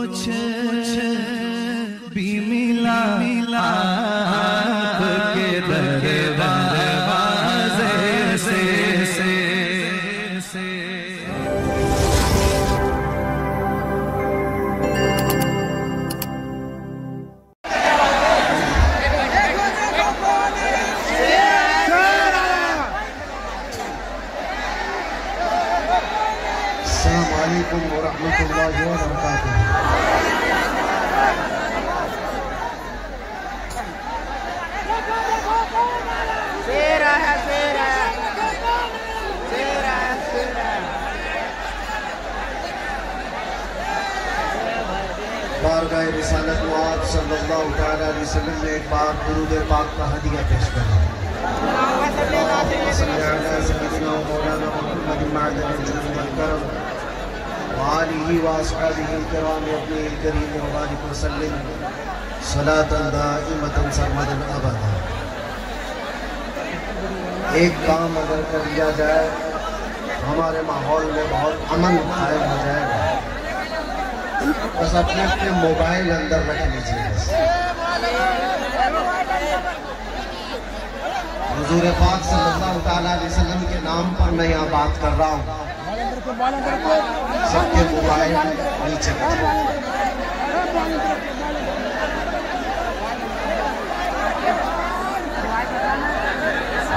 कुछ भी मिला आपके दरवाज़े से। अस्सलामु अलैकुम वरहमतुल्लाहि वबरकातुहू। बारगाह रिसालत में आप सल्लल्लाहु तआला अलैहि वसल्लम ने एक बार दुरूद पाक का हदिया पेश करा। वालिही व अस्हाबिही किराम अपने करीम वबारिक वसल्लम सलातन दाइमतन सरमदन अबदा। एक काम अगर कर लिया जाए हमारे माहौल में बहुत अमन कायम हो जाएगा। बस अपने अपने मोबाइल अंदर रख लीजिए। हुजूर पाक सल्लल्लाहु तआला अलैहि वसल्लम के नाम पर मैं यहाँ बात कर रहा हूँ। सबके मोबाइल नीचे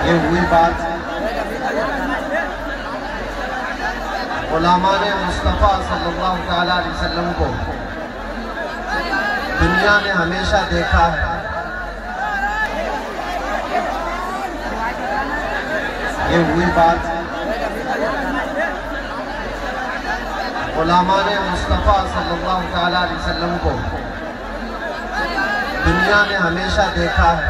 ये हुई बात उलमा-ए मुस्तफ़ा सल्लल्लाहु तआला अलैहि वसल्लम को दुनिया ने हमेशा देखा है। ये हुई बात उलमा-ए मुस्तफ़ा सल्लल्लाहु तआला अलैहि वसल्लम को दुनिया ने हमेशा देखा है।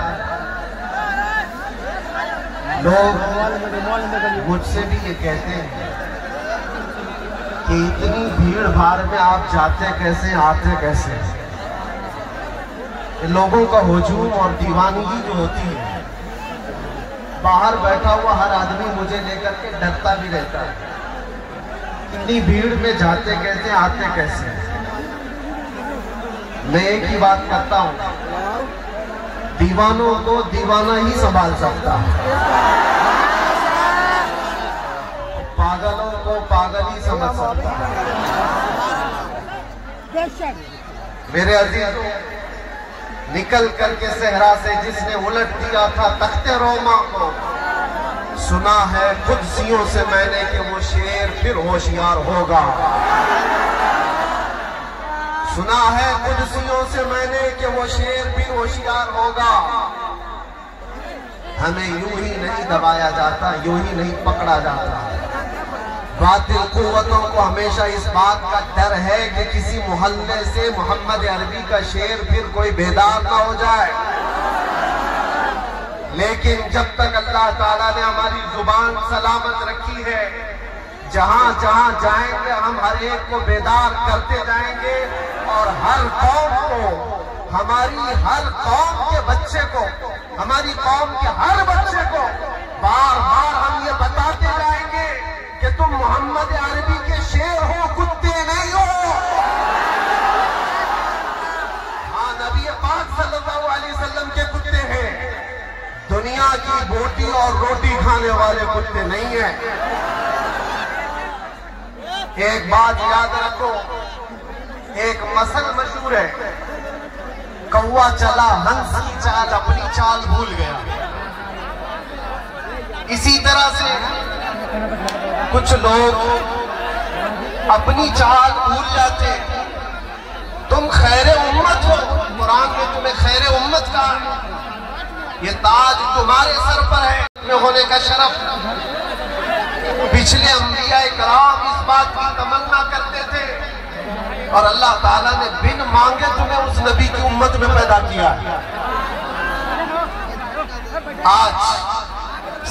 लोग मुझसे भी ये कहते हैं कि इतनी भीड़ भाड़ में आप जाते कैसे, आते कैसे। लोगों का हुजूम और दीवानगी जो होती है, बाहर बैठा हुआ हर आदमी मुझे लेकर के डरता भी रहता है। इतनी भीड़ में जाते कैसे, आते कैसे। मैं एक ही बात करता हूँ, दीवानों को दीवाना ही संभाल सकता है, पागलों को पागल ही समझ सकता है। मेरे अजीजों, निकल करके सहरा से जिसने उलट दिया था तख्ते रोमा को, सुना है कुदसियों से मैंने कि वो शेर फिर होशियार होगा। सुना है कुदसियों से मैंने कि वो शेर फिर होशियार होगा। हमें यूं ही नहीं दबाया जाता, यूं ही नहीं पकड़ा जाता। बातिल कुव्वतों को हमेशा इस बात का डर है कि किसी मोहल्ले से मोहम्मद अरबी का शेर फिर कोई बेदार ना हो जाए। लेकिन जब तक अल्लाह ताला ने हमारी जुबान सलामत रखी है, जहां जहां जाएंगे हम हर एक को बेदार करते जाएंगे। और हर कौम को, हमारी हर कौम के बच्चे को, हमारी कौम के हर बच्चे को बार बार हम ये बताते जाएंगे कि तुम मोहम्मद अरबी के शेर हो, कुत्ते नहीं हो। हाँ, नबी पाक सल्लल्लाहु अलैहि वसल्लम के कुत्ते हैं, दुनिया की बोटी और रोटी खाने वाले कुत्ते नहीं हैं। एक बात याद रखो, एक मसल मशहूर है, कौवा चला हंस की चाल, अपनी चाल भूल गया। इसी तरह से कुछ लोग अपनी चाल भूल जाते। तुम खैरे उम्मत हो, कुरान में तुम्हें खैरे उम्मत कहा है। ये ताज तुम्हारे सर पर है में होने का शरफ। पिछले अंबिया इकराम इस बात की तमन्ना करते थे और अल्लाह ताला ने बिन मांगे तुम्हें उस नबी की उम्मत में पैदा किया है। आज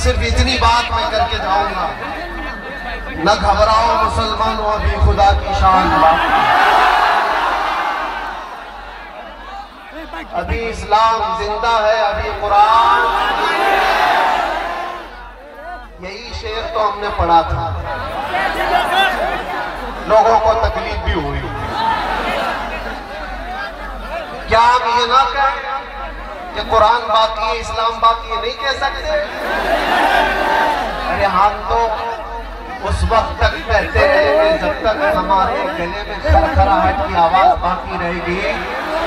सिर्फ इतनी बात मैं करके जाऊंगा, न घबराओ मुसलमानों, अभी खुदा की शान बाकी। अभी इस्लाम जिंदा है, अभी कुरान। यही शेर तो हमने पढ़ा था, लोगों को तकलीफ भी हुई। क्या हम ये ना कहें कि कुरान बाकी है, इस्लाम बाकी है? नहीं कह सकते? अरे हम तो उस वक्त तक कहते रहेंगे जब तक हमारे गले में खरखराहट की आवाज बाकी रहेगी।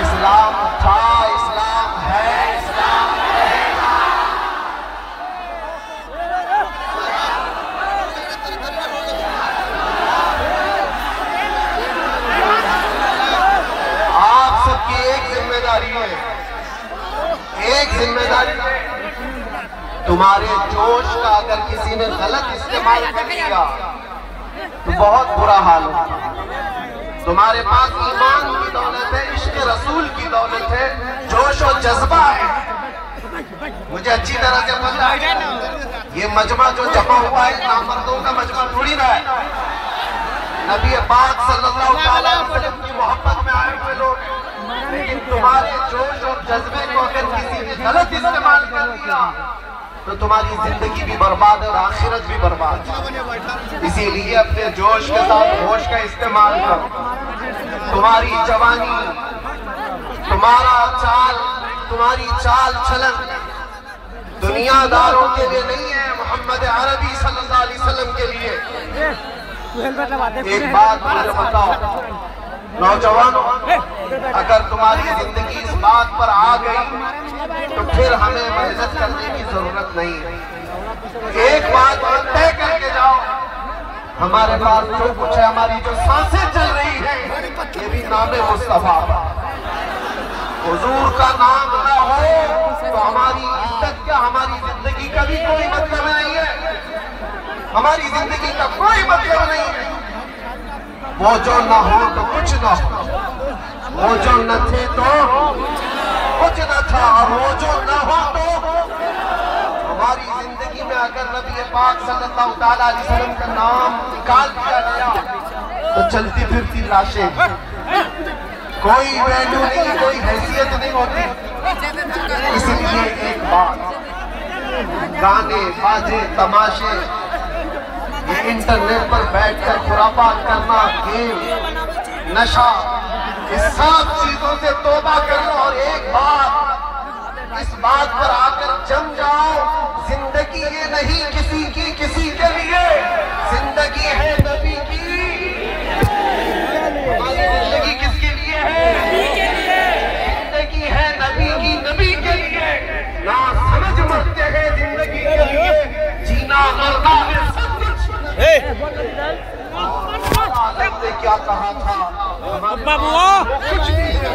इस्लाम था, इस्लाम है, इस्लाम रहेगा। आप सबकी एक जिम्मेदारी है, एक जिम्मेदारी है। तुम्हारे जोश का अगर किसी ने गलत इस्तेमाल कर लिया तो बहुत बुरा हाल होगा। तुम्हारे पास ईमान की दौलत है, इश्क रसूल की दौलत है, जोश और जज्बा है। मुझे अच्छी तरह से पता है ये मजमा जो जमा हुआ है नामर्दों का मजमा थोड़ी ना है। नबी पाक सल्लल्लाहु अलैहि वसल्लम की मोहब्बत में आए हुए लोग, लेकिन तुम्हारे जोश और जज्बे को अगर किसी ने गलत इस्तेमाल कर दिया तो तुम्हारी जिंदगी भी बर्बाद है और आखिरत भी बर्बाद है। इसीलिए अपने जोश के साथ होश का इस्तेमाल करो। तुम्हारी जवानी, तुम्हारी चाल चलन दुनियादारों के लिए नहीं है, मोहम्मद अरबी सल्लल्लाहु अलैहि वसल्लम के लिए। एक बात मुझे बताओ नौजवानों, अगर तुम्हारी जिंदगी इस बात पर आ गई तो फिर हमें मेहनत करने की जरूरत नहीं है। एक बात तय करके जाओ, हमारे पास जो कुछ है, हमारी जो सांसें चल रही है, ये भी नाम मुस्तफा का। हुजूर का नाम ना हो तो हमारी इज्जत क्या, हमारी जिंदगी का भी कोई मतलब नहीं है, हमारी जिंदगी का कोई मतलब नहीं है। वो जो ना हो तो कुछ ना हो, वो जो न थे तो कुछ न था, और वो जो न हो तो हमारी जिंदगी में अगर नबी पाक सल्लल्लाहु अलैहि वसल्लम का नाम निकाल दिया गया तो चलती फिरती लाशें, कोई वैल्यू नहीं, कोई हैसियत नहीं होती। इसलिए एक बात, गाने बाजे तमाशे, ये इंटरनेट पर बैठकर खुरापात करना, गेम, नशा, इस सब चीजों से तौबा कर लो और एक बात, इस बात पर आकर जम जाओ, जिंदगी ये नहीं किसी की किसी के लिए, जिंदगी है नबी की। हमारी जिंदगी किसके लिए है? जिंदगी है नबी की, नबी के लिए। ना समझ मरते हैं जिंदगी के लिए, जीना मरना है सब कुछ। क्या कहा था कुछ भी है।